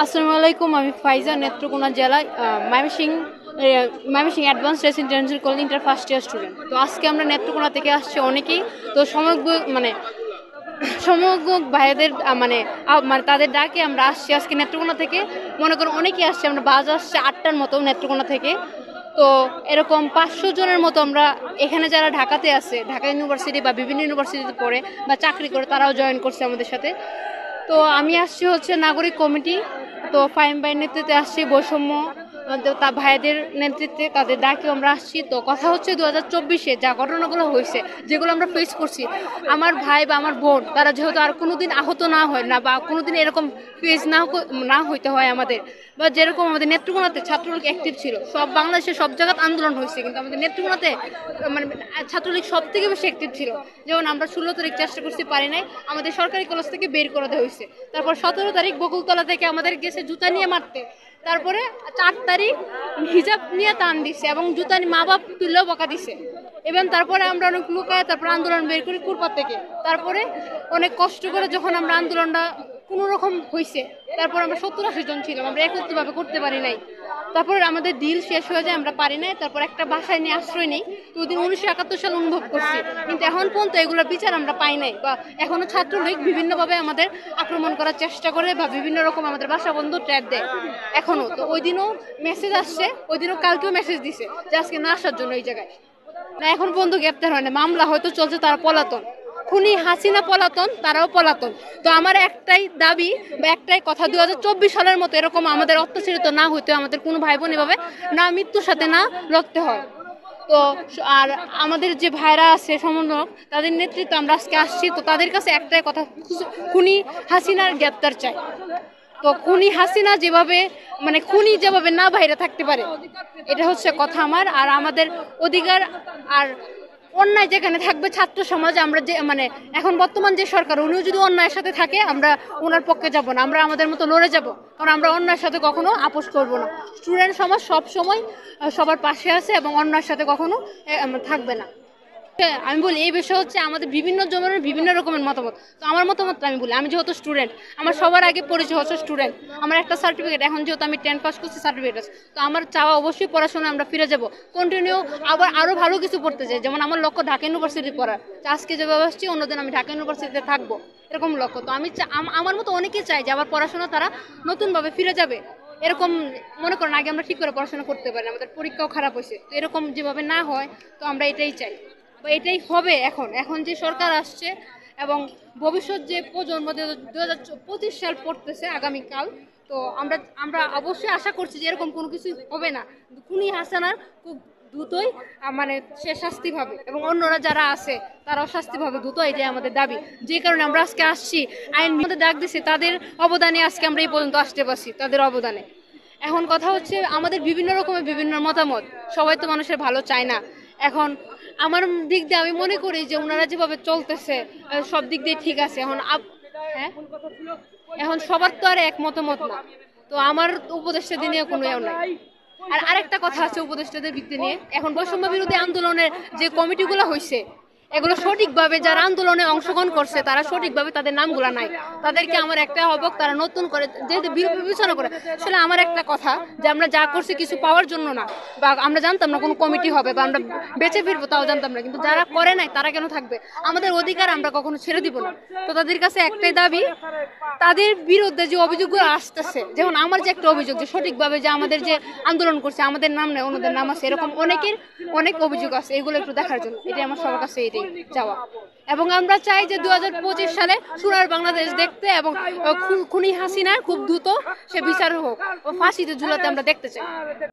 আসসালামু আলাইকুম। আমি ফাইজা, নেত্রকোনা জেলায় Mymensingh advance residential college inter first year student. তো আজকে আমরা নেত্রকোনা থেকে আসছি অনেকেই। তো সমগ্র ভাইদের মানে তাদের ডাকে আমরা আসছি আজকে নেত্রকোনা থেকে। মনে করুন অনেকেই আসছে, আমরা বাস আসছে 8টার মতো নেত্রকোনা থেকে। তো এরকম 500 জনের মতো আমরা এখানে যারা ঢাকাতে আছে, ঢাকা ইউনিভার্সিটি বা বিভিন্ন ইউনিভার্সিটিতে পড়ে বা চাকরি করে, তারাও জয়েন করছে আমাদের সাথে। তো আমি আসছি হচ্ছে নাগরিক কমিটি। তো ফাহিম ভাইয়ের নেতৃত্বে আসছি, বৈষম্য তা ভাইদের নেতৃত্বে তাদের ডাকে আমরা আসছি। তো কথা হচ্ছে 2024-এ যা ঘটনাগুলো হয়েছে, যেগুলো আমরা ফেস করছি, আমার ভাই বা আমার বোন তারা যেহেতু আর কোনোদিন আহত না হয় না, বা কোনোদিন এরকম ফেস না হইতে হয় আমাদের, বা যেরকম আমাদের নেত্রকোনাতে ছাত্রলীগ অ্যাক্টিভ ছিল, সব বাংলাদেশের সব জায়গায় আন্দোলন হয়েছে, কিন্তু আমাদের নেত্রকোনাতে মানে ছাত্রলীগ সব থেকে বেশি অ্যাক্টিভ ছিল। যেমন আমরা 16 তারিখ চেষ্টা করতে পারি নাই, আমাদের সরকারি কলেজ থেকে বের করে দেওয়া হয়েছে। তারপর 17 তারিখ বকুলতলা থেকে আমাদের গেছে জুতা নিয়ে মারতে। তারপরে 4 তারিখ হিজাব নিয়ে টান দিছে এবং জুতা মা বাপ তুললেও বকা দিছে। এবং তারপরে আমরা অনেক লুকায় তারপরে আন্দোলন বের করি কুরপার থেকে। তারপরে অনেক কষ্ট করে যখন আমরা আন্দোলনটা কোনো রকম হয়েছে, তারপর আমরা 70-80 জন ছিলাম, আমরা একত্রিতভাবে করতে পারি নাই। তারপর আমাদের দিল শেষ হয়ে যায়, আমরা পারি নাই। তারপর একটা বাসায় নিয়ে আশ্রয় নেই। তো ওই দিন 1971 সাল অনুভব করছি, কিন্তু এখন পর্যন্ত এগুলোর বিচার আমরা পাই নাই, বা এখনো ছাত্রলীগ বিভিন্নভাবে আমাদের আক্রমণ করার চেষ্টা করে বা বিভিন্ন রকম আমাদের বাসা বন্ধ ট্র্যাপ দেয় এখনো। তো ওই দিনও মেসেজ আসছে, ওই দিনও কালকেও মেসেজ দিছে যে আজকে না আসার জন্য এই জায়গায়। না, এখন পর্যন্ত গ্রেপ্তার হয় না, মামলা হয়তো চলছে, তারা পলাতন। খুনি হাসিনা পলাতন, তারাও পলাতন। তো আমার একটাই দাবি বা একটাই কথা, 2024 সালের মতো এরকম আমাদের অত্যাচারিত না হইতে, আমাদের কোনো ভাই বোন এভাবে না মৃত্যুর সাথে না লড়তে হয়। তো আর আমাদের যে ভাইরা আছে সমন্বয়ক, তাদের নেতৃত্বে আমরা আজকে আসছি। তো তাদের কাছে একটাই কথা, খুনি হাসিনার গ্রেপ্তার চাই। তো খুনি হাসিনা যেভাবে খুনি যেভাবে না বাইরে থাকতে পারে, এটা হচ্ছে কথা আমার। আর আমাদের অধিকার আর অন্যায় যেখানে থাকবে ছাত্র সমাজ, আমরা যে এখন বর্তমান যে সরকার, উনিও যদি অন্যায়ের সাথে থাকে, আমরা ওনার পক্ষে যাব না, আমরা আমাদের মতো লড়ে যাব। কারণ আমরা অন্যায়ের সাথে কখনো আপোষ করব না। স্টুডেন্ট সমাজ সব সময় সবার পাশে আছে এবং অন্যায়ের সাথে কখনো থাকবে না। আমি বলি এই বিষয় হচ্ছে আমাদের বিভিন্ন জনের বিভিন্ন রকমের মতামত। তো আমার মতামতটা আমি বলি, আমি যেহেতু স্টুডেন্ট, আমার সবার আগে পরিচয় হচ্ছে স্টুডেন্ট। আমার একটা সার্টিফিকেট, এখন যেহেতু আমি 10 পাস করছি, সার্টিফিকেট আছে। তো আমার চাওয়া অবশ্যই পড়াশোনা আমরা ফিরে যাব, কন্টিনিউ আবার আরো ভালো কিছু পড়তে চাই। যেমন আমার লক্ষ্য ঢাকা ইউনিভার্সিটি পড়ার, আজকে যেভাবে আসছি অন্যদিন আমি ঢাকা ইউনিভার্সিটিতে থাকবো, এরকম লক্ষ্য। তো আমি আমার মতো অনেকেই চাই যে আবার পড়াশোনা তারা নতুনভাবে ফিরে যাবে। এরকম মনে করেন আগে আমরা ঠিক করে পড়াশোনা করতে পারি, আমাদের পরীক্ষাও খারাপ হয়েছে, তো এরকম যেভাবে না হয়, তো আমরা এটাই চাই, এটাই হবে। এখন যে সরকার আসছে এবং ভবিষ্যৎ যে প্রজন্ম 2025 সাল পড়তেছে আগামীকাল, তো আমরা অবশ্যই আশা করছি যে এরকম কোনো কিছু হবে না। খুনি হাসানার খুব দ্রুতই সে শাস্তি পাবে এবং অন্যরা যারা আছে তারাও শাস্তি পাবে দ্রুত, এটাই আমাদের দাবি। যে কারণে আমরা আজকে আসছি, আইন মধ্যে ডাক দিছি, তাদের অবদানে আজকে আমরা এই পর্যন্ত আসতে পারছি, তাদের অবদানে। এখন কথা হচ্ছে আমাদের বিভিন্ন রকমের বিভিন্ন মতামত, সবাই তো মানুষের ভালো চায় না। এখন আমার দিক দিয়ে আমি মনে করি যে ওনারা যেভাবে চলতেছে সব দিক দিয়ে ঠিক আছে। হ্যাঁ, এখন সবার তো আর এক মতামত না। তো আমার উপদেষ্টা দিনে কোনো নাই। আর আরেকটা কথা আছে উপদেষ্টাদের ভিত্তি নিয়ে, এখন বৈষম্য বিরোধী আন্দোলনের যে কমিটিগুলো হয়েছে, এগুলো সঠিকভাবে যারা আন্দোলনে অংশগ্রহণ করছে তারা সঠিকভাবে তাদের নামগুলা নাই। তাদেরকে আমার একটা আহ্বান, তারা নতুন করে যেহেতু বিবেচনা করে। আসলে আমার একটা কথা, যে আমরা যা করছি কিছু পাওয়ার জন্য না, বা আমরা জানতাম না কোনো কমিটি হবে বা আমরা বেঁচে ফিরবো তাও জানতাম না, কিন্তু যারা করে নাই তারা কেন থাকবে? আমাদের অধিকার আমরা কখনো ছেড়ে দিব না। তো তাদের কাছে একটাই দাবি, তাদের বিরুদ্ধে যে অভিযোগগুলো আসতেছে, যেমন আমার যে একটা অভিযোগ যে সঠিকভাবে যে আমাদের যে আন্দোলন করছে আমাদের নাম নেই, অন্যদের নাম আছে, এরকম অনেক অভিযোগ আছে, এগুলো একটু দেখার জন্য। এটাই আমার সবার কাছে এটাই চাওয়া। এবং আমরা চাই যে 2025 সালে সোনার বাংলাদেশ দেখতে, এবং খুনি হাসিনার খুব দ্রুত সে বিচার হোক ও ফাঁসিতে ঝুলাতে আমরা দেখতে চাই।